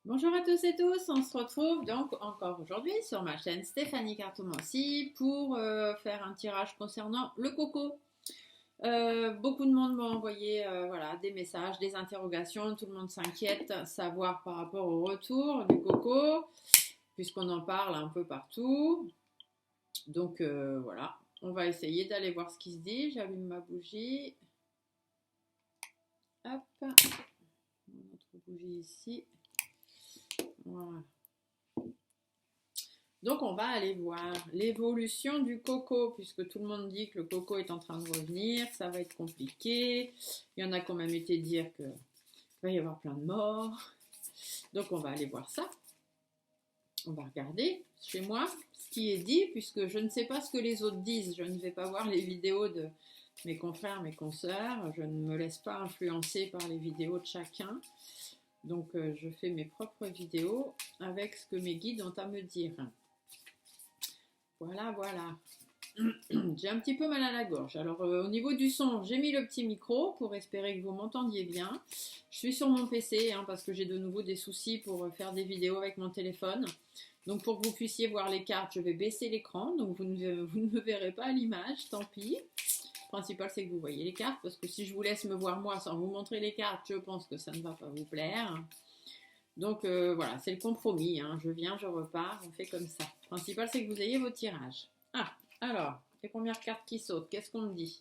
Bonjour à tous et tous, on se retrouve donc encore aujourd'hui sur ma chaîne Stéphanie Cartomancie pour faire un tirage concernant le coco. Beaucoup de monde m'a envoyé voilà, des messages, des interrogations, tout le monde s'inquiète, savoir par rapport au retour du coco, puisqu'on en parle un peu partout. Donc voilà, on va essayer d'aller voir ce qui se dit. J'allume ma bougie. Hop, notre bougie ici. Voilà. Donc on va aller voir l'évolution du coco, puisque tout le monde dit que le coco est en train de revenir, ça va être compliqué. Il y en a quand même été dire qu'il va y avoir plein de morts. Donc on va aller voir ça. On va regarder chez moi ce qui est dit, puisque je ne sais pas ce que les autres disent. Je ne vais pas voir les vidéos de mes confrères, mes consoeurs. Je ne me laisse pas influencer par les vidéos de chacun. Donc je fais mes propres vidéos avec ce que mes guides ont à me dire. Voilà, voilà. J'ai un petit peu mal à la gorge. Alors au niveau du son, j'ai mis le petit micro pour espérer que vous m'entendiez bien. Je suis sur mon PC parce que j'ai de nouveau des soucis pour faire des vidéos avec mon téléphone. Donc pour que vous puissiez voir les cartes, je vais baisser l'écran. Donc vous ne me verrez pas à l'image, tant pis. Le principal c'est que vous voyez les cartes parce que si je vous laisse me voir moi sans vous montrer les cartes, je pense que ça ne va pas vous plaire. Donc voilà, c'est le compromis. Je viens, je repars, on fait comme ça. Le principal c'est que vous ayez vos tirages. Ah, alors, les premières cartes qui sautent, qu'est-ce qu'on me dit?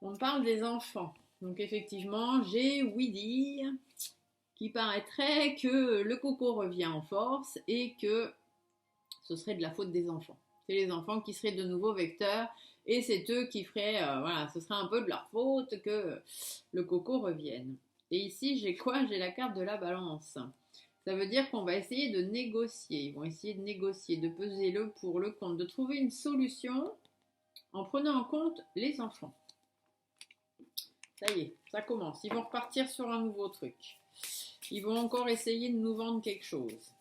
On parle des enfants. Donc effectivement, j'ai Weedy qui paraîtrait que le coco revient en force et que ce serait de la faute des enfants. C'est les enfants qui seraient de nouveaux vecteurs et c'est eux qui feraient, voilà, ce serait un peu de leur faute que le coco revienne. Et ici, j'ai quoi? J'ai la carte de la balance. Ça veut dire qu'on va essayer de négocier. Ils vont essayer de négocier, de peser le pour, le contre, de trouver une solution en prenant en compte les enfants. Ça y est, ça commence. Ils vont repartir sur un nouveau truc. Ils vont encore essayer de nous vendre quelque chose.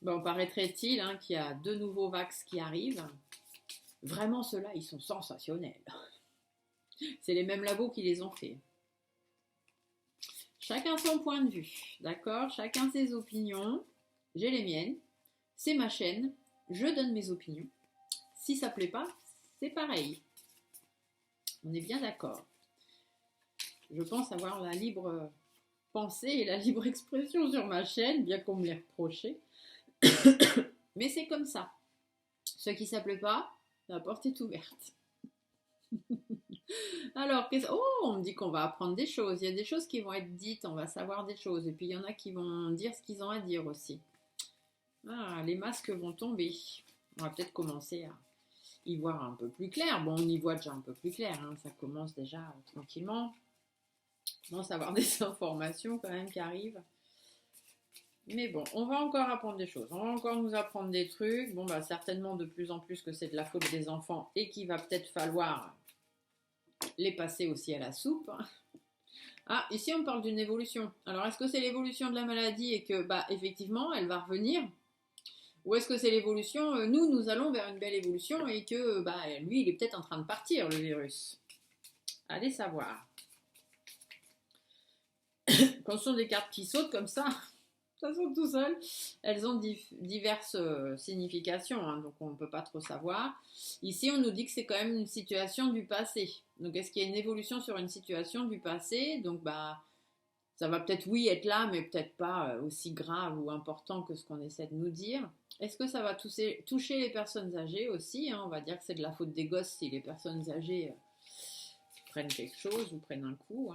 Bon, paraîtrait-il qu'il y a deux nouveaux vax qui arrivent. Vraiment, ceux-là, ils sont sensationnels. C'est les mêmes labos qui les ont fait. Chacun son point de vue, d'accord? Chacun ses opinions. J'ai les miennes. C'est ma chaîne. Je donne mes opinions. Si ça plaît pas, c'est pareil. On est bien d'accord. Je pense avoir la libre pensée et la libre expression sur ma chaîne, bien qu'on me l'ait reproché. Mais c'est comme ça. Ce qui ne plaît pas, la porte est ouverte. Alors, on me dit qu'on va apprendre des choses. Il y a des choses qui vont être dites, on va savoir des choses. Et puis, il y en a qui vont dire ce qu'ils ont à dire aussi. Ah, les masques vont tomber. On va peut-être commencer à y voir un peu plus clair. Bon, on y voit déjà un peu plus clair. Ça commence déjà tranquillement. On commence à avoir des informations quand même qui arrivent. Mais bon, on va encore apprendre des choses. On va encore nous apprendre des trucs. Bon, certainement de plus en plus que c'est de la faute des enfants et qu'il va peut-être falloir les passer aussi à la soupe. Ah, ici on parle d'une évolution. Alors est-ce que c'est l'évolution de la maladie et que effectivement elle va revenir? Ou est-ce que c'est l'évolution, nous allons vers une belle évolution et que lui il est peut-être en train de partir le virus? Allez savoir. Quand ce sont des cartes qui sautent comme ça saute tout seul, elles ont diverses significations, donc on ne peut pas trop savoir. Ici, on nous dit que c'est quand même une situation du passé. Donc, est-ce qu'il y a une évolution sur une situation du passé? Donc, ça va peut-être, oui, être là, mais peut-être pas aussi grave ou important que ce qu'on essaie de nous dire. Est-ce que ça va toucher les personnes âgées aussi? On va dire que c'est de la faute des gosses si les personnes âgées prennent quelque chose ou prennent un coup.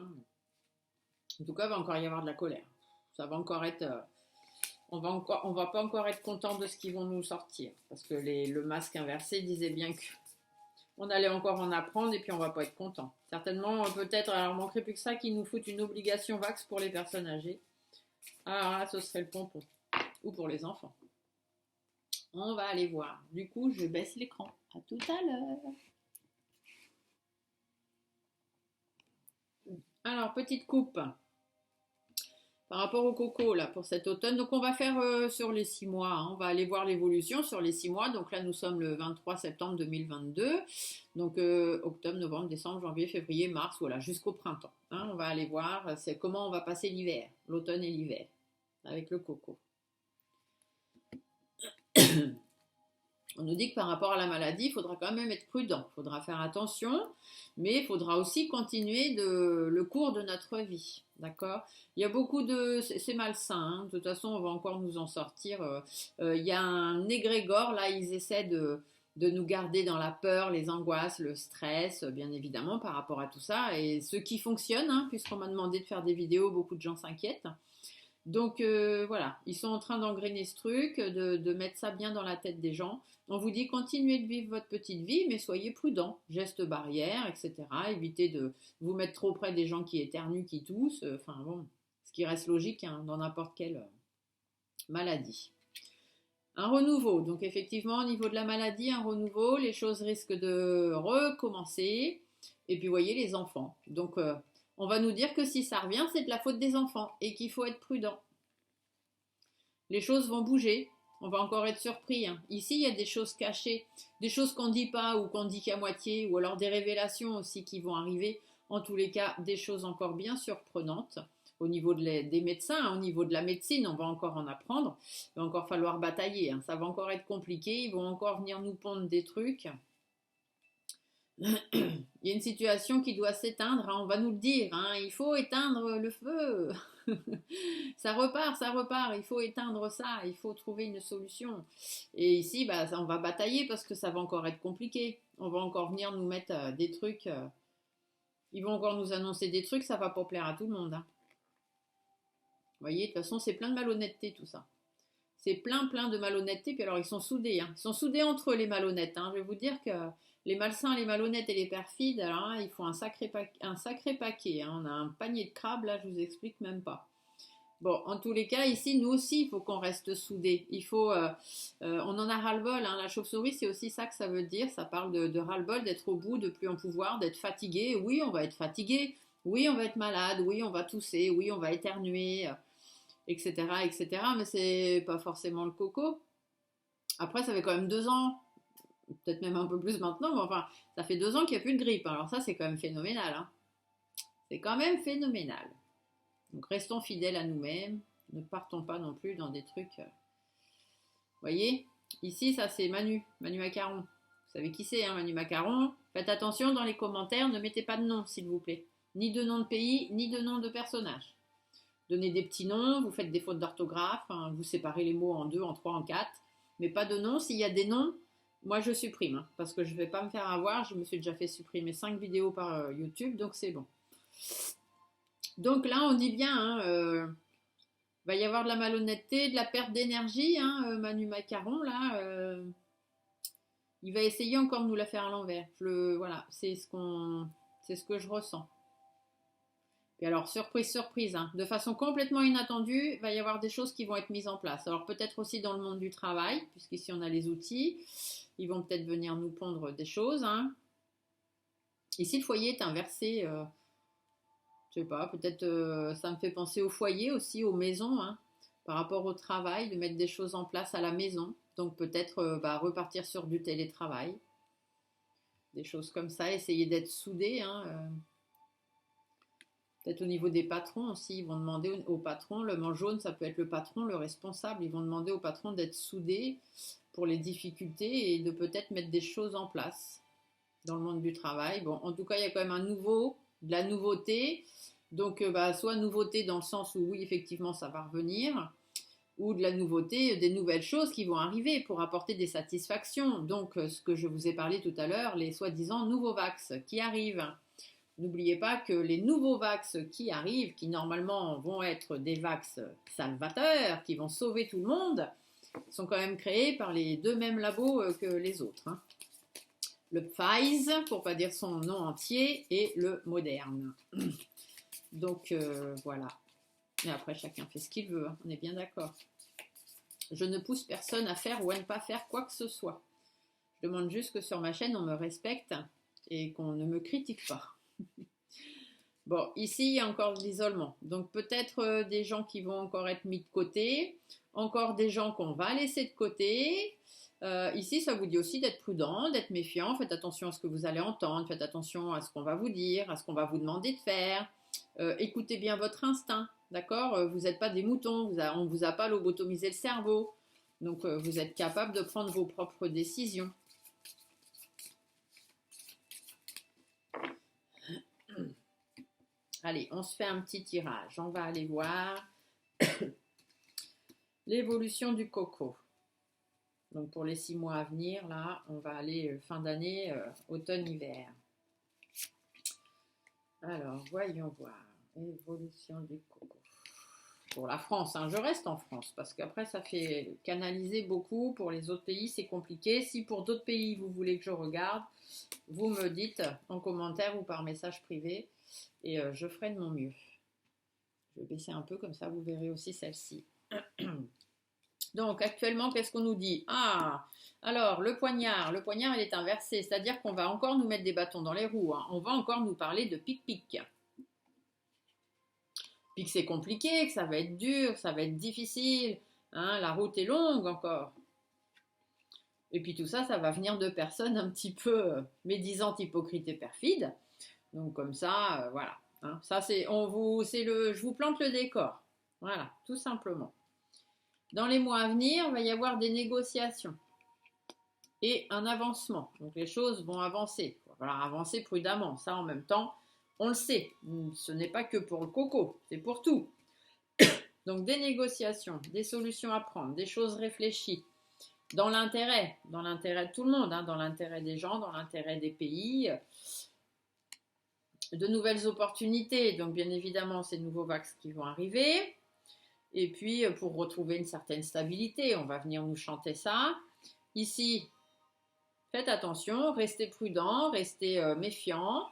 En tout cas, il va encore y avoir de la colère. Ça va encore être... on va pas encore être content de ce qu'ils vont nous sortir. Parce que le masque inversé disait bien qu'on allait encore en apprendre et puis on va pas être content. Certainement, peut-être, alors il manquerait plus que ça qu'ils nous foutent une obligation vax pour les personnes âgées. Alors là, ce serait le pompon. Ou pour les enfants. On va aller voir. Du coup, je baisse l'écran. À tout à l'heure. Alors, petite coupe. Par rapport au coco, là, pour cet automne, donc on va faire sur les 6 mois, hein. On va aller voir l'évolution sur les 6 mois. Donc là, nous sommes le 23 septembre 2022. Donc octobre, novembre, décembre, janvier, février, mars, voilà, jusqu'au printemps, hein. On va aller voir comment on va passer l'hiver, l'automne et l'hiver, avec le coco. On nous dit que par rapport à la maladie, il faudra quand même être prudent, il faudra faire attention, mais il faudra aussi continuer le cours de notre vie, d'accord? Il y a beaucoup de... C'est malsain, hein. De toute façon, on va encore nous en sortir. Il y a un égrégore, là, ils essaient de nous garder dans la peur, les angoisses, le stress, bien évidemment, par rapport à tout ça. Et ce qui fonctionne, hein, puisqu'on m'a demandé de faire des vidéos, beaucoup de gens s'inquiètent. Donc voilà, ils sont en train d'engrainer ce truc, de mettre ça bien dans la tête des gens. On vous dit continuez de vivre votre petite vie, mais soyez prudents, gestes barrières, etc. Évitez de vous mettre trop près des gens qui éternuent, qui toussent. Enfin bon, ce qui reste logique, hein, dans n'importe quelle maladie. Un renouveau, donc effectivement au niveau de la maladie, un renouveau, les choses risquent de recommencer. Et puis vous voyez les enfants. Donc on va nous dire que si ça revient, c'est de la faute des enfants et qu'il faut être prudent. Les choses vont bouger, on va encore être surpris, hein. Ici, il y a des choses cachées, des choses qu'on ne dit pas ou qu'on dit qu'à moitié, ou alors des révélations aussi qui vont arriver. En tous les cas, des choses encore bien surprenantes. Au niveau des médecins, hein, au niveau de la médecine, on va encore en apprendre. Il va encore falloir batailler, hein. Ça va encore être compliqué, ils vont encore venir nous pondre des trucs. Il y a une situation qui doit s'éteindre, hein, on va nous le dire, hein, il faut éteindre le feu. Ça repart, il faut éteindre ça, il faut trouver une solution. Et ici, bah, on va batailler parce que ça va encore être compliqué. On va encore venir nous mettre des trucs, ils vont encore nous annoncer des trucs, ça va pas plaire à tout le monde, hein. Vous voyez, de toute façon, c'est plein de malhonnêteté tout ça. C'est plein de malhonnêteté, puis alors ils sont soudés, hein. Ils sont soudés entre eux les malhonnêtes, hein. Je vais vous dire que les malsains, les malhonnêtes et les perfides, alors hein, ils font un sacré paquet, hein. On a un panier de crabes, là, je vous explique même pas. Bon, en tous les cas, ici, nous aussi, il faut qu'on reste soudés. Il faut, on en a ras-le-bol, hein. La chauve-souris, c'est aussi ça que ça veut dire. Ça parle de ras-le-bol, d'être au bout, de plus en pouvoir, d'être fatigué. Oui, on va être fatigué. Oui, on va être malade. Oui, on va tousser. Oui, on va éternuer, etc., etc. Mais c'est pas forcément le coco. Après, ça fait quand même 2 ans, peut-être même un peu plus maintenant, mais enfin, ça fait 2 ans qu'il n'y a plus de grippe. Alors ça, c'est quand même phénoménal, hein. C'est quand même phénoménal. Donc restons fidèles à nous-mêmes, ne partons pas non plus dans des trucs. Vous voyez, ici, ça c'est Manu Macaron. Vous savez qui c'est, hein, Manu Macaron. Faites attention dans les commentaires, ne mettez pas de nom, s'il vous plaît. Ni de nom de pays, ni de nom de personnage. Donnez des petits noms, vous faites des fautes d'orthographe, hein, vous séparez les mots en 2, en 3, en 4, mais pas de noms. S'il y a des noms, moi je supprime, hein, parce que je ne vais pas me faire avoir. Je me suis déjà fait supprimer 5 vidéos par YouTube, donc c'est bon. Donc là, on dit bien, hein, va y avoir de la malhonnêteté, de la perte d'énergie, hein, Manu Macaron, là, il va essayer encore de nous la faire à l'envers. Voilà, c'est ce que je ressens. Et alors, surprise, surprise, hein, de façon complètement inattendue, il va y avoir des choses qui vont être mises en place. Alors peut-être aussi dans le monde du travail, puisqu'ici on a les outils, ils vont peut-être venir nous pondre des choses, hein. Ici, le foyer est inversé, je sais pas, peut-être ça me fait penser au foyer aussi, aux maisons, hein, par rapport au travail, de mettre des choses en place à la maison. Donc peut-être repartir sur du télétravail, des choses comme ça, essayer d'être soudés, hein, peut-être au niveau des patrons aussi, ils vont demander au patron, le manche jaune, ça peut être le patron, le responsable, ils vont demander au patron d'être soudé pour les difficultés et de peut-être mettre des choses en place dans le monde du travail. Bon, en tout cas, il y a quand même de la nouveauté. Donc, soit nouveauté dans le sens où oui, effectivement, ça va revenir, ou de la nouveauté, des nouvelles choses qui vont arriver pour apporter des satisfactions. Donc, ce que je vous ai parlé tout à l'heure, les soi-disant nouveaux vax qui arrivent. N'oubliez pas que les nouveaux vax qui arrivent, qui normalement vont être des vax salvateurs, qui vont sauver tout le monde, sont quand même créés par les 2 mêmes labos que les autres, hein. Le Pfizer, pour ne pas dire son nom entier, et le Moderne. Donc voilà. Et après, chacun fait ce qu'il veut, hein, on est bien d'accord. Je ne pousse personne à faire ou à ne pas faire quoi que ce soit. Je demande juste que sur ma chaîne, on me respecte et qu'on ne me critique pas. Bon, ici, il y a encore de l'isolement. Donc peut-être des gens qui vont encore être mis de côté, encore des gens qu'on va laisser de côté. Ici, ça vous dit aussi d'être prudent, d'être méfiant. Faites attention à ce que vous allez entendre, faites attention à ce qu'on va vous dire, à ce qu'on va vous demander de faire. Écoutez bien votre instinct, d'accord? Vous n'êtes pas des moutons, on ne vous a pas lobotomisé le cerveau. Donc vous êtes capable de prendre vos propres décisions. Allez, on se fait un petit tirage. On va aller voir l'évolution du coco. Donc pour les 6 mois à venir, là, on va aller fin d'année, automne-hiver. Alors, voyons voir. Évolution du coco. Pour la France, hein, je reste en France parce qu'après ça fait canaliser beaucoup. Pour les autres pays, c'est compliqué. Si pour d'autres pays, vous voulez que je regarde, vous me dites en commentaire ou par message privé et je ferai de mon mieux. Je vais baisser un peu comme ça, vous verrez aussi celle-ci. Donc actuellement, qu'est-ce qu'on nous dit? Ah, alors le poignard, il est inversé, c'est-à-dire qu'on va encore nous mettre des bâtons dans les roues, hein. On va encore nous parler de pic-pic. Puis que c'est compliqué, que ça va être dur, ça va être difficile, hein, la route est longue encore. Et puis tout ça, ça va venir de personnes un petit peu médisantes, hypocrites et perfides. Donc comme ça, voilà. Hein, ça je vous plante le décor. Voilà, tout simplement. Dans les mois à venir, il va y avoir des négociations et un avancement. Donc les choses vont avancer. Il va falloir avancer prudemment. Ça, en même temps, on le sait. Ce n'est pas que pour le coco, c'est pour tout. Donc des négociations, des solutions à prendre, des choses réfléchies. Dans l'intérêt de tout le monde, hein, dans l'intérêt des gens, dans l'intérêt des pays, de nouvelles opportunités. Donc bien évidemment, ces nouveaux vaccins qui vont arriver. Et puis, pour retrouver une certaine stabilité, on va venir nous chanter ça. Ici, faites attention, restez prudent, restez méfiant.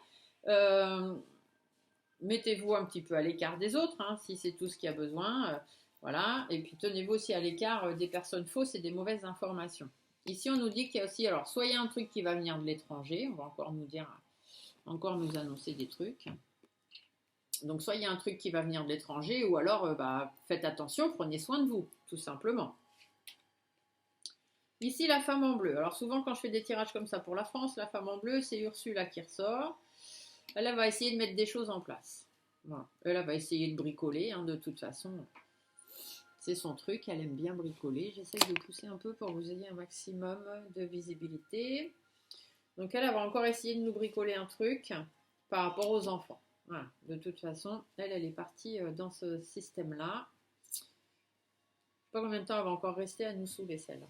Mettez-vous un petit peu à l'écart des autres, hein, si c'est tout ce qu'il y a besoin. Voilà. Et puis, tenez-vous aussi à l'écart des personnes fausses et des mauvaises informations. Ici, on nous dit qu'il y a aussi, alors, soit il y a un truc qui va venir de l'étranger, on va encore nous annoncer des trucs. Donc, soit il y a un truc qui va venir de l'étranger, ou alors, faites attention, prenez soin de vous, tout simplement. Ici, la femme en bleu. Alors, souvent, quand je fais des tirages comme ça pour la France, la femme en bleu, c'est Ursula qui ressort. Elle va essayer de mettre des choses en place. Voilà. Elle va essayer de bricoler, hein, de toute façon. C'est son truc, elle aime bien bricoler. J'essaie de pousser un peu pour que vous ayez un maximum de visibilité. Donc, elle va encore essayer de nous bricoler un truc par rapport aux enfants. Voilà. De toute façon, elle est partie dans ce système-là. Je ne sais pas combien de temps elle va encore rester à nous saouler, celle-là.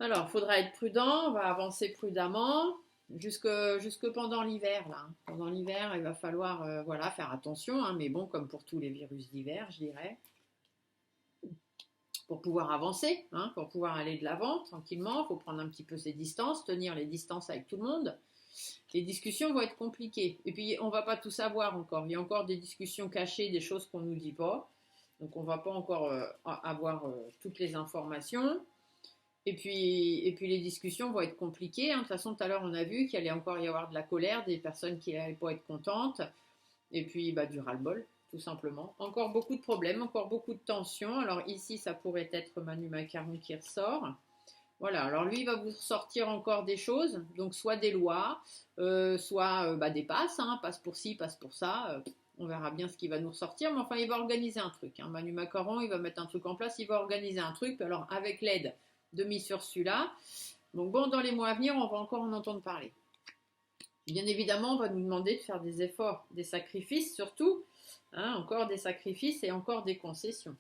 Alors, il faudra être prudent, on va avancer prudemment jusque pendant l'hiver. Là. Pendant l'hiver, il va falloir faire attention, hein, mais bon, comme pour tous les virus d'hiver, je dirais, pour pouvoir avancer, hein, pour pouvoir aller de l'avant tranquillement, il faut prendre un petit peu ses distances, tenir les distances avec tout le monde. Les discussions vont être compliquées. Et puis, on ne va pas tout savoir encore. Il y a encore des discussions cachées, des choses qu'on ne nous dit pas. Donc, on ne va pas encore avoir toutes les informations. Et puis, les discussions vont être compliquées. Hein. De toute façon, tout à l'heure, on a vu qu'il allait encore y avoir de la colère, des personnes qui n'allaient pas être contentes. Et puis, du ras-le-bol, tout simplement. Encore beaucoup de problèmes, encore beaucoup de tensions. Alors ici, ça pourrait être Manu Macaron qui ressort. Voilà, alors lui, il va vous sortir encore des choses, donc soit des lois, soit des passes, hein, passe pour ci, passe pour ça, on verra bien ce qu'il va nous ressortir, mais enfin, il va organiser un truc. Hein. Manu Macaron, il va mettre un truc en place, il va organiser un truc, alors avec l'aide de Miss Ursula. Donc bon, dans les mois à venir, on va encore en entendre parler. Bien évidemment, on va nous demander de faire des efforts, des sacrifices surtout, hein, encore des sacrifices et encore des concessions.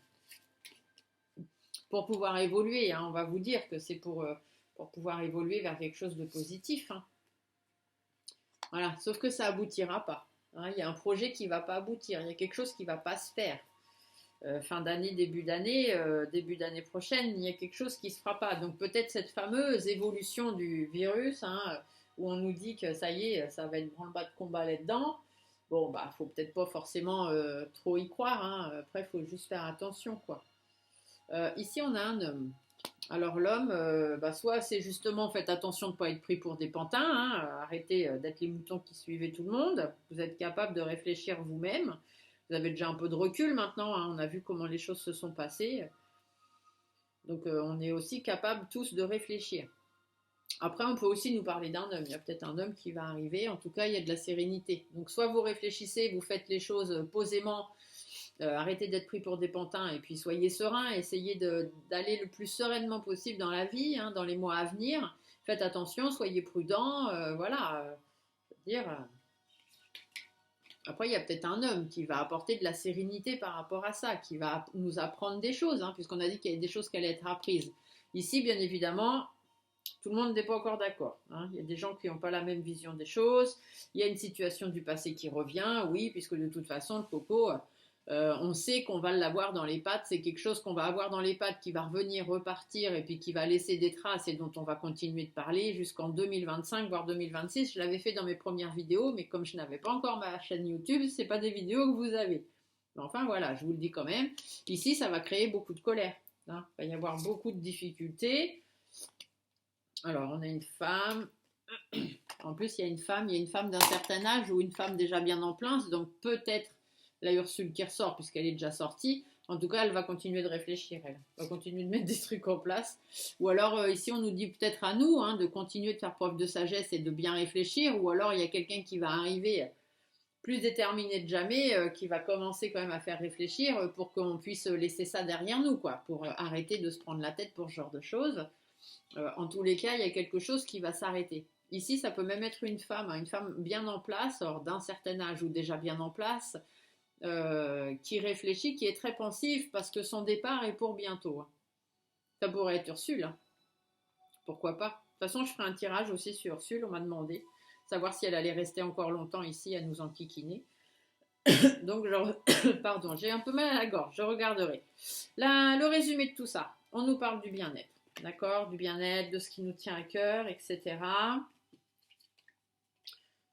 Pour pouvoir évoluer, hein, on va vous dire que c'est pour pouvoir évoluer vers quelque chose de positif. Hein. Voilà, sauf que ça aboutira pas. Hein. Il y a un projet qui ne va pas aboutir, il y a quelque chose qui ne va pas se faire. Fin d'année, début d'année prochaine, il y a quelque chose qui ne se fera pas. Donc peut-être cette fameuse évolution du virus, hein, où on nous dit que ça y est, ça va être branle-bas de combat là-dedans. Bon, faut peut-être pas forcément trop y croire. Hein. Après, il faut juste faire attention, quoi. Ici, on a un homme Alors l'homme, soit c'est justement faites attention de ne pas être pris pour des pantins, hein, arrêtez d'être les moutons qui suivaient tout le monde, vous êtes capable de réfléchir vous-même, vous avez déjà un peu de recul maintenant, hein, on a vu comment les choses se sont passées, donc on est aussi capable tous de réfléchir. Après on peut aussi nous parler d'un homme, il y a peut-être un homme qui va arriver, en tout cas il y a de la sérénité. Donc soit vous réfléchissez, vous faites les choses posément, arrêtez d'être pris pour des pantins et puis soyez serein, essayez d'aller le plus sereinement possible dans la vie, hein, dans les mois à venir. Faites attention, soyez prudent, voilà. Dire, après, il y a peut-être un homme qui va apporter de la sérénité par rapport à ça, qui va nous apprendre des choses, hein, puisqu'on a dit qu'il y avait des choses qui allaient être apprises. Ici, bien évidemment, tout le monde n'est pas encore d'accord, hein. Il y a des gens qui n'ont pas la même vision des choses. Il y a une situation du passé qui revient, oui, puisque de toute façon, le coco, on sait qu'on va l'avoir dans les pattes. C'est quelque chose qu'on va avoir dans les pattes qui va revenir, repartir et puis qui va laisser des traces et dont on va continuer de parler jusqu'en 2025, voire 2026. Je l'avais fait dans mes premières vidéos, mais comme je n'avais pas encore ma chaîne YouTube, c'est pas des vidéos que vous avez. Mais enfin voilà, je vous le dis quand même. Ici, ça va créer beaucoup de colère, hein. Il va y avoir beaucoup de difficultés. Alors, on a une femme. En plus, il y a une femme d'un certain âge ou une femme déjà bien en place, donc peut-être la Ursule qui ressort puisqu'elle est déjà sortie. En tout cas, elle va continuer de réfléchir, elle va continuer de mettre des trucs en place. Ou alors, ici, on nous dit peut-être à nous, hein, de continuer de faire preuve de sagesse et de bien réfléchir. Ou alors, il y a quelqu'un qui va arriver plus déterminé que jamais, qui va commencer quand même à faire réfléchir pour qu'on puisse laisser ça derrière nous, quoi, pour arrêter de se prendre la tête pour ce genre de choses. En tous les cas, il y a quelque chose qui va s'arrêter. Ici, ça peut même être une femme, hein, une femme bien en place, or d'un certain âge ou déjà bien en place, qui réfléchit, qui est très pensive parce que son départ est pour bientôt, hein. Ça pourrait être Ursule, hein. Pourquoi pas. De toute façon, je ferai un tirage aussi sur Ursule, on m'a demandé, savoir si elle allait rester encore longtemps ici à nous enquiquiner. Donc, pardon, j'ai un peu mal à la gorge, je regarderai. Là, le résumé de tout ça, on nous parle du bien-être. D'accord, du bien-être, de ce qui nous tient à cœur, etc.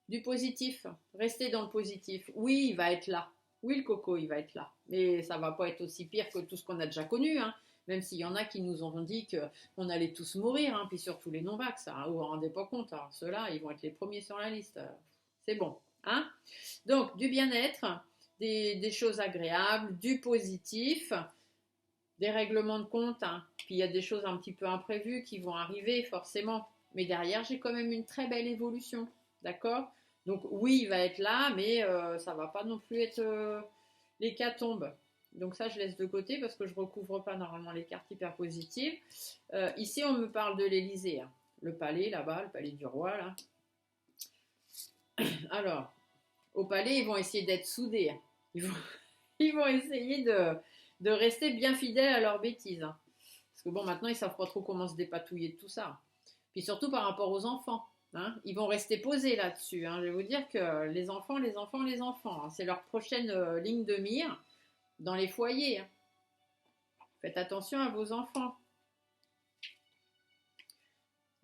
Du positif, restez dans le positif. Oui, il va être là. Oui, le coco, il va être là. Mais ça va pas être aussi pire que tout ce qu'on a déjà connu, hein. Même s'il y en a qui nous ont dit qu'on allait tous mourir, hein. Puis surtout les non-vax, hein. Vous vous rendez pas compte, hein. Ceux-là, ils vont être les premiers sur la liste. C'est bon, hein. Donc, du bien-être, des choses agréables, du positif, des règlements de compte, hein. Puis il y a des choses un petit peu imprévues qui vont arriver forcément. Mais derrière, j'ai quand même une très belle évolution. D'accord. Donc oui, il va être là, mais ça va pas non plus être l'hécatombe. Donc ça, je laisse de côté parce que je recouvre pas normalement les cartes hyper positives. Ici, on me parle de l'Élysée, hein. Le palais là-bas, le palais du roi là. Alors, au palais, ils vont essayer d'être soudés, hein. Ils vont essayer de rester bien fidèles à leurs bêtises, hein. Parce que bon, maintenant, ils savent pas trop comment se dépatouiller de tout ça. Puis surtout par rapport aux enfants, hein. Ils vont rester posés là-dessus, hein. Je vais vous dire que les enfants, hein, c'est leur prochaine ligne de mire dans les foyers, hein. Faites attention à vos enfants.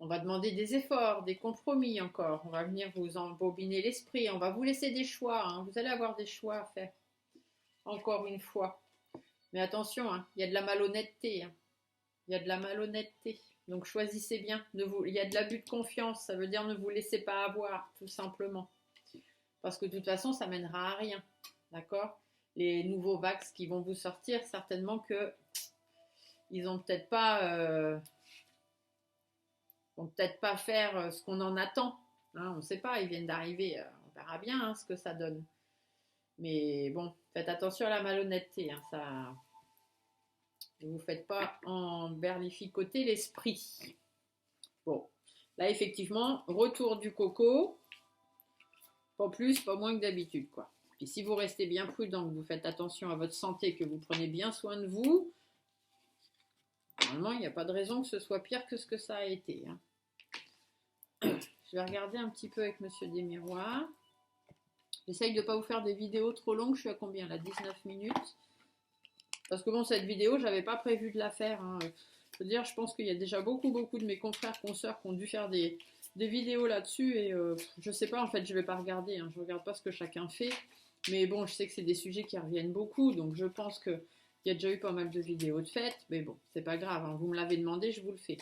On va demander des efforts, des compromis encore. On va venir vous embobiner l'esprit. On va vous laisser des choix, hein. Vous allez avoir des choix à faire. Encore une fois. Mais attention, hein, il y a de la malhonnêteté, hein. Il y a de la malhonnêteté. Donc choisissez bien. Il y a de l'abus de confiance. Ça veut dire ne vous laissez pas avoir, tout simplement. Parce que de toute façon, ça mènera à rien. D'accord. Les nouveaux vax qui vont vous sortir, certainement que ils n'ont peut-être pas, vont peut-être pas faire ce qu'on en attend, hein. On ne sait pas. Ils viennent d'arriver. On verra bien, hein, ce que ça donne. Mais bon, faites attention à la malhonnêteté, hein, ça. Ne vous faites pas emberlificoter l'esprit. Bon, là effectivement, retour du coco. Pas plus, pas moins que d'habitude, quoi. Puis si vous restez bien prudent, que vous faites attention à votre santé, que vous prenez bien soin de vous, normalement, il n'y a pas de raison que ce soit pire que ce que ça a été, hein. Je vais regarder un petit peu avec Monsieur Desmiroirs. J'essaye de ne pas vous faire des vidéos trop longues. Je suis à combien là? 19 minutes. Parce que bon, cette vidéo, j'avais pas prévu de la faire, hein. Je veux dire, je pense qu'il y a déjà beaucoup de mes confrères, consoeurs qui ont dû faire des vidéos là-dessus et je sais pas, en fait, je vais pas regarder, hein. Je regarde pas ce que chacun fait. Mais bon, je sais que c'est des sujets qui reviennent beaucoup, donc je pense que Il y a déjà eu pas mal de vidéos de fête, mais bon, c'est pas grave, hein, vous me l'avez demandé, je vous le fais.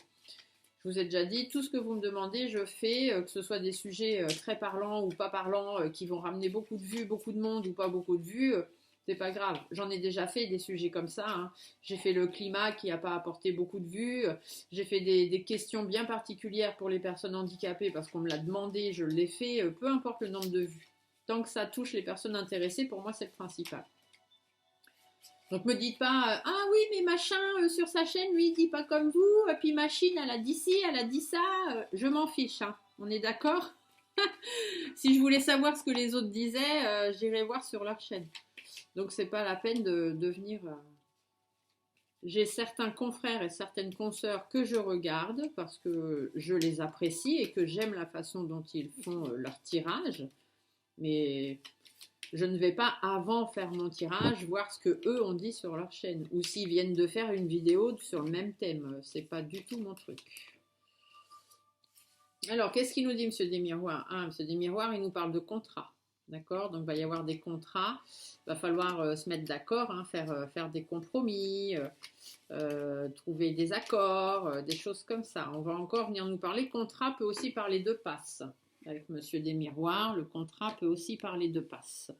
Je vous ai déjà dit, tout ce que vous me demandez, je fais, que ce soit des sujets très parlants ou pas parlants, qui vont ramener beaucoup de vues, beaucoup de monde ou pas beaucoup de vues, c'est pas grave. J'en ai déjà fait des sujets comme ça, hein. J'ai fait le climat qui n'a pas apporté beaucoup de vues, j'ai fait des questions bien particulières pour les personnes handicapées parce qu'on me l'a demandé, je l'ai fait, peu importe le nombre de vues. Tant que ça touche les personnes intéressées, pour moi c'est le principal. Donc me dites pas ah oui mais machin sur sa chaîne lui il dit pas comme vous et puis machine elle a dit ci elle a dit ça je m'en fiche hein. On est d'accord. Si je voulais savoir ce que les autres disaient j'irais voir sur leur chaîne. Donc c'est pas la peine de venir. J'ai certains confrères et certaines consoeurs que je regarde parce que je les apprécie et que j'aime la façon dont ils font leur tirage, mais je ne vais pas avant faire mon tirage voir ce que eux ont dit sur leur chaîne ou s'ils viennent de faire une vidéo sur le même thème. C'est pas du tout mon truc. Alors, qu'est-ce qu'il nous dit, Monsieur Desmiroirs? Ah, Monsieur Desmiroirs, il nous parle de contrat. D'accord? Donc, il va y avoir des contrats. Il va falloir se mettre d'accord, hein, faire des compromis, trouver des accords, des choses comme ça. On va encore venir nous parler. Contrat peut aussi parler de passe. Avec Monsieur Desmiroirs, le contrat peut aussi parler de passe.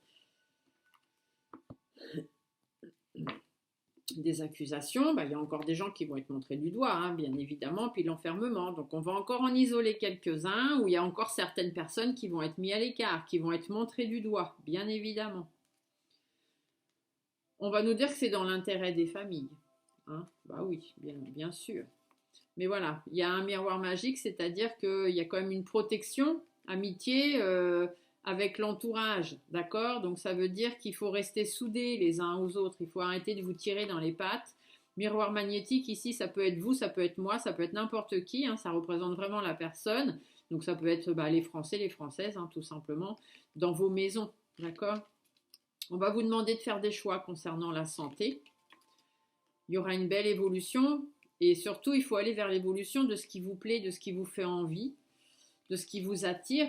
Des accusations, il y a encore des gens qui vont être montrés du doigt, hein, bien évidemment, puis l'enfermement. Donc on va encore en isoler quelques-uns, où il y a encore certaines personnes qui vont être mises à l'écart, qui vont être montrées du doigt, bien évidemment. On va nous dire que c'est dans l'intérêt des familles. Hein, bah oui, bien sûr. Mais voilà, il y a un miroir magique, c'est-à-dire qu'il y a quand même une protection, amitié, avec l'entourage, d'accord? Donc ça veut dire qu'il faut rester soudés les uns aux autres, il faut arrêter de vous tirer dans les pattes. Miroir magnétique, ici, ça peut être vous, ça peut être moi, ça peut être n'importe qui, hein, ça représente vraiment la personne. Donc ça peut être les Français, les Françaises, hein, tout simplement, dans vos maisons, d'accord? On va vous demander de faire des choix concernant la santé. Il y aura une belle évolution et surtout, il faut aller vers l'évolution de ce qui vous plaît, de ce qui vous fait envie, de ce qui vous attire.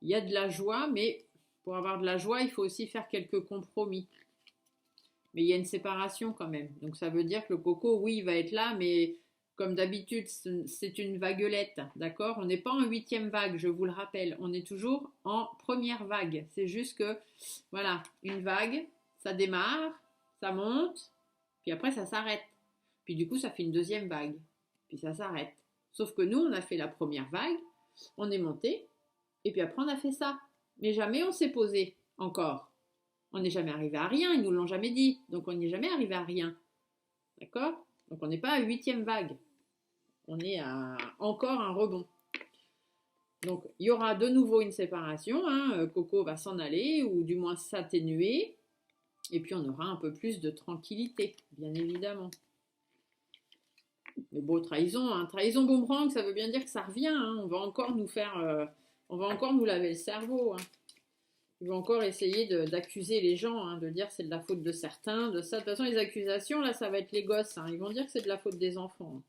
Il y a de la joie, mais pour avoir de la joie, il faut aussi faire quelques compromis. Mais il y a une séparation quand même. Donc ça veut dire que le coco, oui, il va être là, mais comme d'habitude, c'est une vaguelette, d'accord? On n'est pas en 8e vague, je vous le rappelle. On est toujours en première vague. C'est juste que, voilà, une vague, ça démarre, ça monte, puis après ça s'arrête. Puis du coup, ça fait une 2e vague, puis ça s'arrête. Sauf que nous, on a fait la première vague, on est monté, et puis après on a fait ça. Mais jamais on s'est posé encore. On n'est jamais arrivé à rien, ils nous l'ont jamais dit. Donc on n'est jamais arrivé à rien. D'accord? Donc on n'est pas à 8e vague. On est à encore un rebond. Donc il y aura de nouveau une séparation. Hein. Coco va s'en aller, ou du moins s'atténuer. Et puis on aura un peu plus de tranquillité, bien évidemment. Mais bon, trahison, hein. Trahison boomerang, ça veut bien dire que ça revient. Hein. On va encore nous faire... on va encore nous laver le cerveau. Hein. Ils vont encore essayer d'accuser les gens, hein, de dire c'est de la faute de certains, de ça. De toute façon, les accusations, là, ça va être les gosses. Hein. Ils vont dire que c'est de la faute des enfants. Hein.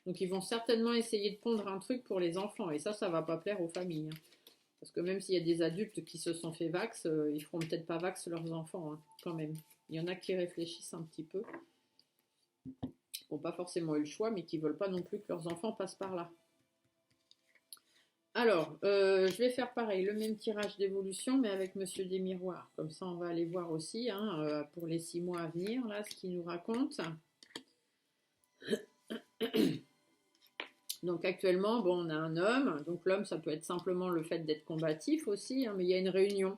Donc, ils vont certainement essayer de pondre un truc pour les enfants. Et ça va pas plaire aux familles. Hein. Parce que même s'il y a des adultes qui se sont fait vax, ils feront peut-être pas vax leurs enfants, hein, quand même. Il y en a qui réfléchissent un petit peu. Qui n'ont pas forcément eu le choix, mais qui veulent pas non plus que leurs enfants passent par là. Alors, je vais faire pareil, le même tirage d'évolution, mais avec Monsieur Desmiroirs. Comme ça, on va aller voir aussi, hein, pour les 6 mois à venir, là, ce qu'il nous raconte. Donc, actuellement, bon, on a un homme. Donc, l'homme, ça peut être simplement le fait d'être combatif aussi, hein, mais il y a une réunion.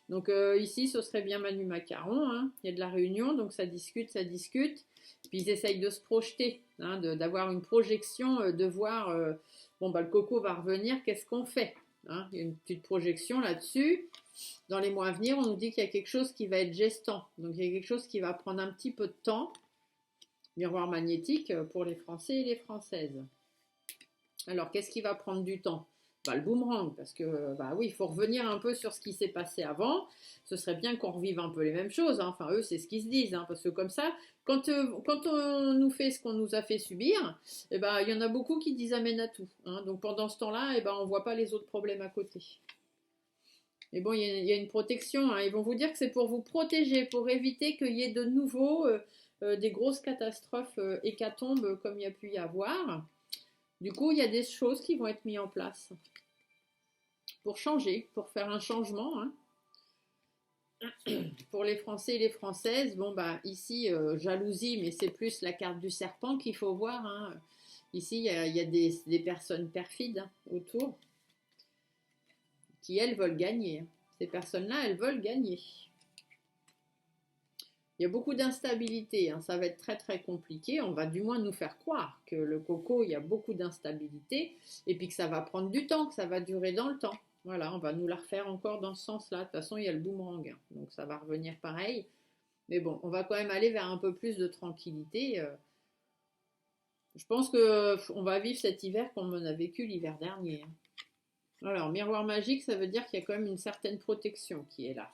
Donc, ici, ce serait bien Manu Macaron. Hein. Il y a de la réunion, donc ça discute, ça discute. Puis, ils essayent de se projeter, hein, d'avoir une projection, de voir... bon, le coco va revenir, qu'est-ce qu'on fait, hein? Il y a une petite projection là-dessus. Dans les mois à venir, on nous dit qu'il y a quelque chose qui va être gestant. Donc, il y a quelque chose qui va prendre un petit peu de temps. Miroir magnétique pour les Français et les Françaises. Alors, qu'est-ce qui va prendre du temps? Le boomerang, parce que, oui, il faut revenir un peu sur ce qui s'est passé avant. Ce serait bien qu'on revive un peu les mêmes choses. Hein. Enfin, eux, c'est ce qu'ils se disent. Hein, parce que comme ça, quand on nous fait ce qu'on nous a fait subir, il y en a beaucoup qui disent amène à tout. Hein. Donc, pendant ce temps-là, on ne voit pas les autres problèmes à côté. Mais bon, il y a une protection, hein. Ils vont vous dire que c'est pour vous protéger, pour éviter qu'il y ait de nouveau des grosses catastrophes hécatombes comme il y a pu y avoir. Du coup, il y a des choses qui vont être mises en place pour changer, pour faire un changement, hein. Pour les Français et les Françaises, bon bah ici jalousie, mais c'est plus la carte du serpent qu'il faut voir, hein. Ici, il y a des personnes perfides, hein, autour qui, elles, veulent gagner. Ces personnes-là, elles veulent gagner. Il y a beaucoup d'instabilité, hein, ça va être très très compliqué. On va du moins nous faire croire que le coco, il y a beaucoup d'instabilité et puis que ça va prendre du temps, que ça va durer dans le temps. Voilà, on va nous la refaire encore dans ce sens-là. De toute façon, il y a le boomerang, hein, donc ça va revenir pareil. Mais bon, on va quand même aller vers un peu plus de tranquillité. Je pense qu'on va vivre cet hiver comme on a vécu l'hiver dernier, hein. Alors, miroir magique, ça veut dire qu'il y a quand même une certaine protection qui est là.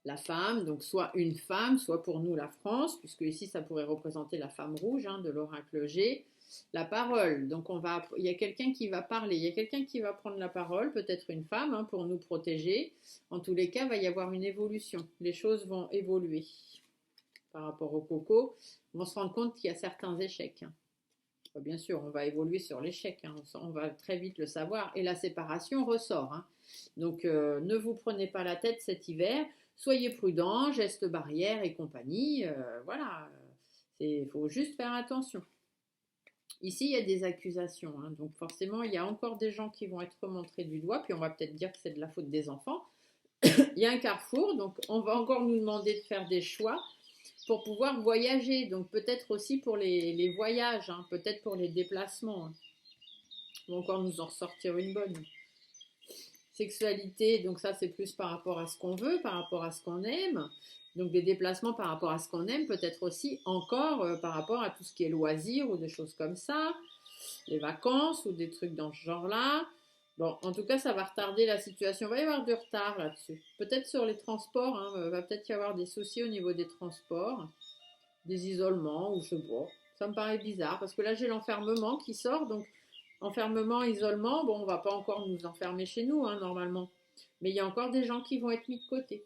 La femme, donc soit une femme, soit pour nous la France, puisque ici ça pourrait représenter la femme rouge, hein, de l'oracle G. La parole, donc il y a quelqu'un qui va parler, il y a quelqu'un qui va prendre la parole, peut-être une femme, hein, pour nous protéger. En tous les cas, il va y avoir une évolution. Les choses vont évoluer par rapport au coco. On va se rendre compte qu'il y a certains échecs, hein. Bien sûr, on va évoluer sur l'échec, hein, on va très vite le savoir. Et la séparation ressort, hein. Donc, ne vous prenez pas la tête cet hiver. Soyez prudents, gestes barrières et compagnie. Voilà, il faut juste faire attention. Ici, il y a des accusations, hein, donc forcément, il y a encore des gens qui vont être montrés du doigt, puis on va peut-être dire que c'est de la faute des enfants. Il y a un carrefour, donc on va encore nous demander de faire des choix pour pouvoir voyager, donc peut-être aussi pour les voyages, hein, peut-être pour les déplacements, hein. On va encore nous en ressortir une bonne. Sexualité, donc ça c'est plus par rapport à ce qu'on veut, par rapport à ce qu'on aime. Donc des déplacements par rapport à ce qu'on aime, peut-être aussi encore par rapport à tout ce qui est loisirs ou des choses comme ça, les vacances ou des trucs dans ce genre-là. Bon, en tout cas, ça va retarder la situation. Il va y avoir du retard là-dessus. Peut-être sur les transports, hein, va peut-être y avoir des soucis au niveau des transports, des isolements ou je sais pas. Ça me paraît bizarre parce que là j'ai l'enfermement qui sort, donc enfermement, isolement, bon, on va pas encore nous enfermer chez nous, hein, normalement. Mais il y a encore des gens qui vont être mis de côté.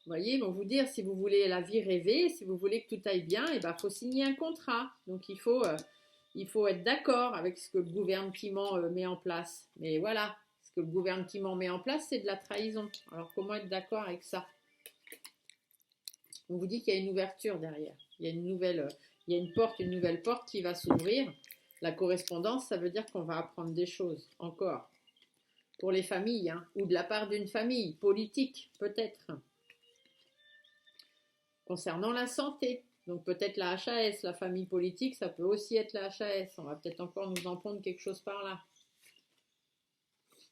Vous voyez, ils vont vous dire, si vous voulez la vie rêvée, si vous voulez que tout aille bien, il faut signer un contrat. Donc il faut être d'accord avec ce que le gouvernement met en place. Mais voilà, ce que le gouvernement met en place, c'est de la trahison. Alors comment être d'accord avec ça? On vous dit qu'il y a une ouverture derrière. Il y a une nouvelle porte qui va s'ouvrir. La correspondance, ça veut dire qu'on va apprendre des choses encore. Pour les familles, hein, ou de la part d'une famille politique, peut-être. Concernant la santé, donc peut-être la HAS, la famille politique, ça peut aussi être la HAS. On va peut-être encore nous en prendre quelque chose par là.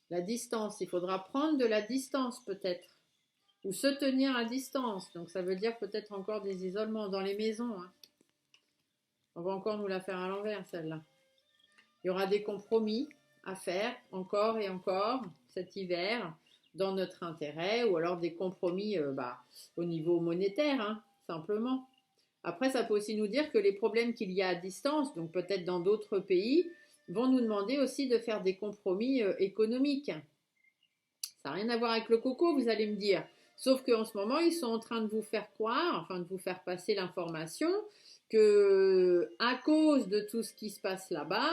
La distance, il faudra prendre de la distance peut-être. Ou se tenir à distance. Donc ça veut dire peut-être encore des isolements dans les maisons, hein. On va encore nous la faire à l'envers, celle-là. Il y aura des compromis à faire encore et encore cet hiver dans notre intérêt, ou alors des compromis au niveau monétaire, hein, simplement. Après, ça peut aussi nous dire que les problèmes qu'il y a à distance, donc peut-être dans d'autres pays, vont nous demander aussi de faire des compromis économiques. Ça n'a rien à voir avec le coco, vous allez me dire. Sauf qu'en ce moment, ils sont en train de vous faire croire, enfin de vous faire passer l'information que à cause de tout ce qui se passe là-bas,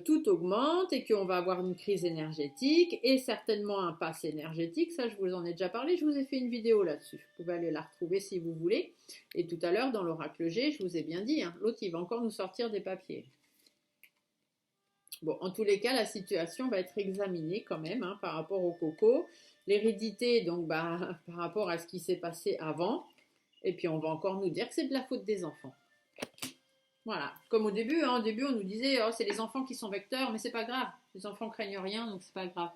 tout augmente et qu'on va avoir une crise énergétique et certainement un pass énergétique. Ça, je vous en ai déjà parlé, je vous ai fait une vidéo là-dessus. Vous pouvez aller la retrouver si vous voulez. Et tout à l'heure, dans l'oracle G, je vous ai bien dit, hein, l'autre, il va encore nous sortir des papiers. Bon, en tous les cas, la situation va être examinée quand même, hein, par rapport au coco. L'hérédité, donc, par rapport à ce qui s'est passé avant. Et puis, on va encore nous dire que c'est de la faute des enfants. Voilà. Comme au début, hein, au début, on nous disait, oh, c'est les enfants qui sont vecteurs, mais c'est pas grave. Les enfants craignent rien, donc c'est pas grave.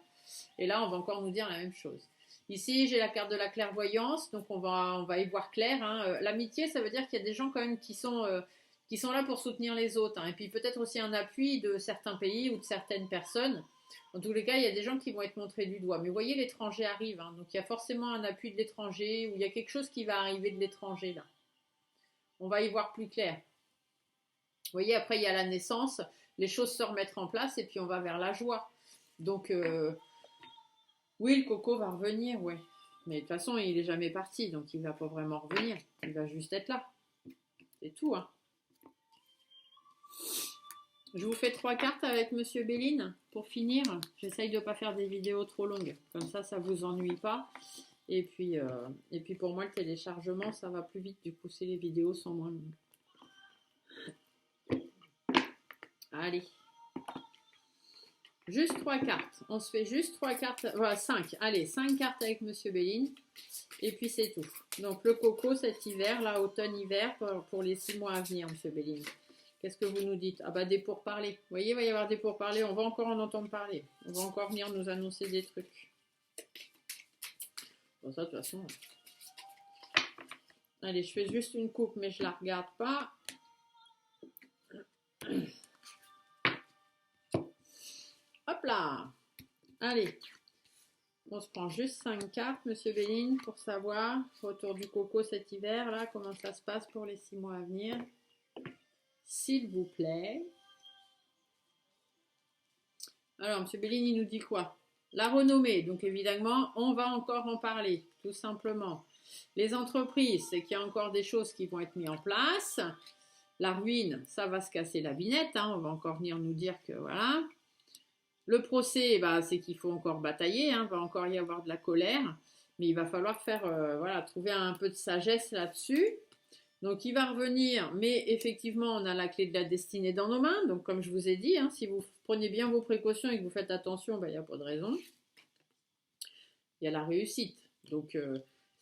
Et là, on va encore nous dire la même chose. Ici, j'ai la carte de la clairvoyance, donc on va y voir clair, hein. L'amitié, ça veut dire qu'il y a des gens quand même qui sont là pour soutenir les autres, hein. Et puis peut-être aussi un appui de certains pays ou de certaines personnes. En tous les cas, il y a des gens qui vont être montrés du doigt. Mais vous voyez, l'étranger arrive, hein, donc il y a forcément un appui de l'étranger ou il y a quelque chose qui va arriver de l'étranger là. On va y voir plus clair. Vous voyez, après, il y a la naissance. les choses se remettre en place et puis on va vers la joie. Donc, oui, le coco va revenir, ouais. Mais de toute façon, il est jamais parti, donc il va pas vraiment revenir. Il va juste être là. C'est tout, hein. Je vous fais 3 cartes avec Monsieur Béline pour finir. J'essaye de ne pas faire des vidéos trop longues. Comme ça vous ennuie pas. Et puis pour moi, le téléchargement, ça va plus vite. Du coup, si les vidéos sont moins longues. Allez. Juste 3 cartes. On se fait juste 3 cartes. Voilà, 5. Allez, 5 cartes avec Monsieur Béline. Et puis c'est tout. Donc le coco cet hiver, là, automne-hiver, pour les 6 mois à venir, Monsieur Béline. Qu'est-ce que vous nous dites? Ah bah des pourparlers. Vous voyez, il va y avoir des pourparlers. On va encore en entendre parler. On va encore venir nous annoncer des trucs. Bon, ça, de toute façon. Allez, je fais juste une coupe, mais je la regarde pas. Hop là. Allez. On se prend juste 5 cartes, Monsieur Béline, pour savoir, autour du coco cet hiver, là, comment ça se passe pour les 6 mois à venir. S'il vous plaît. Alors, M. Béline, il nous dit quoi? La renommée, donc évidemment, on va encore en parler, tout simplement. Les entreprises, c'est qu'il y a encore des choses qui vont être mises en place. La ruine, ça va se casser la binette, hein, on va encore venir nous dire que voilà. Le procès, bah, c'est qu'il faut encore batailler, hein, il va encore y avoir de la colère, mais il va falloir faire, voilà, trouver un peu de sagesse là-dessus. Donc il va revenir, mais effectivement on a la clé de la destinée dans nos mains. Donc comme je vous ai dit, hein, si vous prenez bien vos précautions et que vous faites attention, il n'y a pas de raison. Il y a la réussite. Donc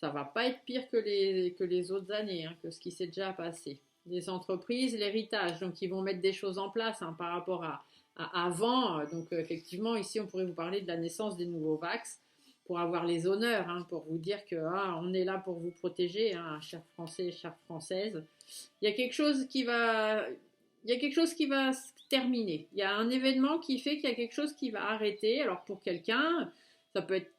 ça ne va pas être pire que les autres années, hein, que ce qui s'est déjà passé. Les entreprises, l'héritage, donc ils vont mettre des choses en place, hein, par rapport à avant. Donc effectivement ici on pourrait vous parler de la naissance des nouveaux vax, pour avoir les honneurs, hein, pour vous dire que on est là pour vous protéger, hein, chers Français, chères Françaises. Il y a quelque chose qui va se terminer. Il y a un événement qui fait qu'il y a quelque chose qui va arrêter. Alors pour quelqu'un, ça peut être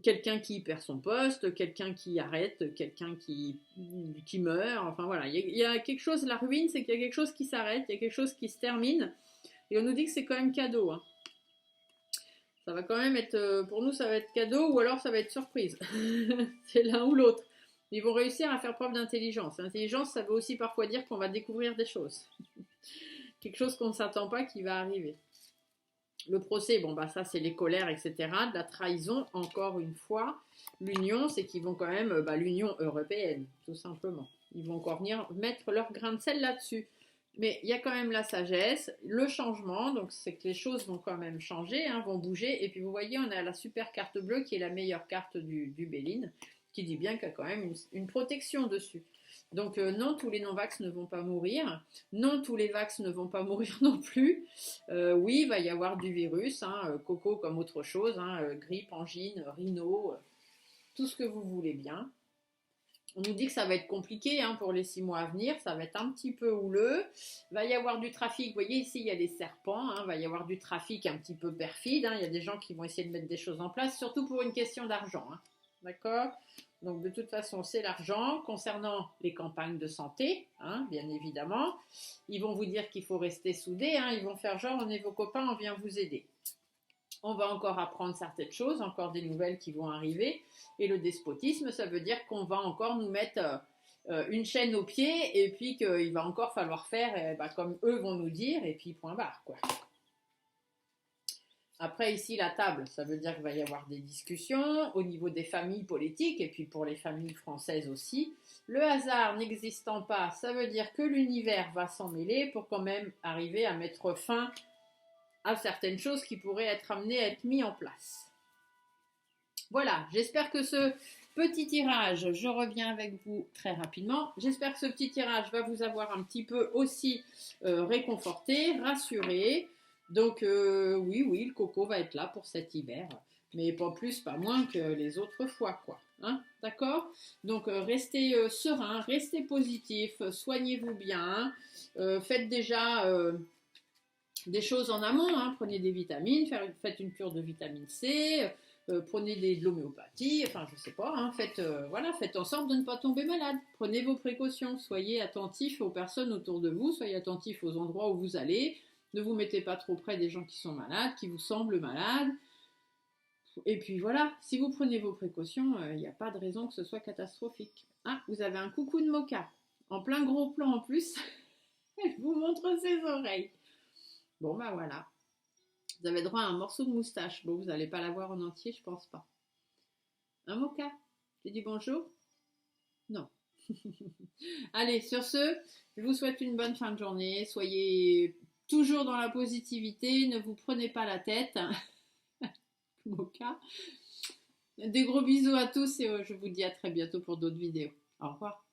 quelqu'un qui perd son poste, quelqu'un qui arrête, quelqu'un qui meurt. Enfin voilà, il y a quelque chose, la ruine, c'est qu'il y a quelque chose qui s'arrête, il y a quelque chose qui se termine. Et on nous dit que c'est quand même cadeau, hein. Ça va quand même être, pour nous, ça va être cadeau ou alors ça va être surprise. C'est l'un ou l'autre. Ils vont réussir à faire preuve d'intelligence. L'intelligence, ça veut aussi parfois dire qu'on va découvrir des choses. Quelque chose qu'on ne s'attend pas qui va arriver. Le procès, bon, bah ça, c'est les colères, etc. De la trahison, encore une fois. L'union, c'est qu'ils vont quand même, l'Union européenne, tout simplement. Ils vont encore venir mettre leur grain de sel là-dessus. Mais il y a quand même la sagesse, le changement, donc c'est que les choses vont quand même changer, hein, vont bouger. Et puis vous voyez, on a la super carte bleue qui est la meilleure carte du Béline, qui dit bien qu'il y a quand même une protection dessus. Donc non, tous les non-vax ne vont pas mourir. Non, tous les vax ne vont pas mourir non plus. Oui, il va y avoir du virus, hein, coco comme autre chose, hein, grippe, angine, rhino, tout ce que vous voulez bien. On nous dit que ça va être compliqué, hein, pour les 6 mois à venir, ça va être un petit peu houleux. Il va y avoir du trafic, vous voyez ici il y a les serpents, hein, il va y avoir du trafic un petit peu perfide, hein, il y a des gens qui vont essayer de mettre des choses en place, surtout pour une question d'argent, hein, d'accord? Donc de toute façon c'est l'argent. Concernant les campagnes de santé, hein, bien évidemment, ils vont vous dire qu'il faut rester soudés, hein, ils vont faire genre on est vos copains, on vient vous aider. On va encore apprendre certaines choses, encore des nouvelles qui vont arriver. Et le despotisme, ça veut dire qu'on va encore nous mettre une chaîne au pied et puis qu'il va encore falloir faire comme eux vont nous dire et puis point barre, quoi. Après ici la table, ça veut dire qu'il va y avoir des discussions au niveau des familles politiques et puis pour les familles françaises aussi. Le hasard n'existant pas, ça veut dire que l'univers va s'en mêler pour quand même arriver à mettre fin à certaines choses qui pourraient être amenées à être mises en place. Voilà, j'espère que ce petit tirage, je reviens avec vous très rapidement, j'espère que ce petit tirage va vous avoir un petit peu aussi réconforté, rassuré. Donc oui, le coco va être là pour cet hiver, mais pas plus, pas moins que les autres fois, quoi. Hein, d'accord? Donc restez serein, restez positif, soignez-vous bien, faites déjà des choses en amont, hein. Prenez des vitamines, faites une cure de vitamine C, prenez de l'homéopathie, enfin je sais pas, hein. Faites en sorte de ne pas tomber malade. Prenez vos précautions, soyez attentifs aux personnes autour de vous, soyez attentifs aux endroits où vous allez, Ne vous mettez pas trop près des gens qui sont malades, qui vous semblent malades. Et puis voilà, si vous prenez vos précautions, il n'y a pas de raison que ce soit catastrophique. Ah, vous avez un coucou de Mocha. En plein gros plan en plus. Elle vous montre ses oreilles. Bon, bah voilà. Vous avez droit à un morceau de moustache. Bon, vous n'allez pas l'avoir en entier, je pense pas. Un Mocha. Tu dis bonjour? Non. Allez, sur ce, je vous souhaite une bonne fin de journée. Soyez toujours dans la positivité. Ne vous prenez pas la tête. Mocha. Des gros bisous à tous et je vous dis à très bientôt pour d'autres vidéos. Au revoir.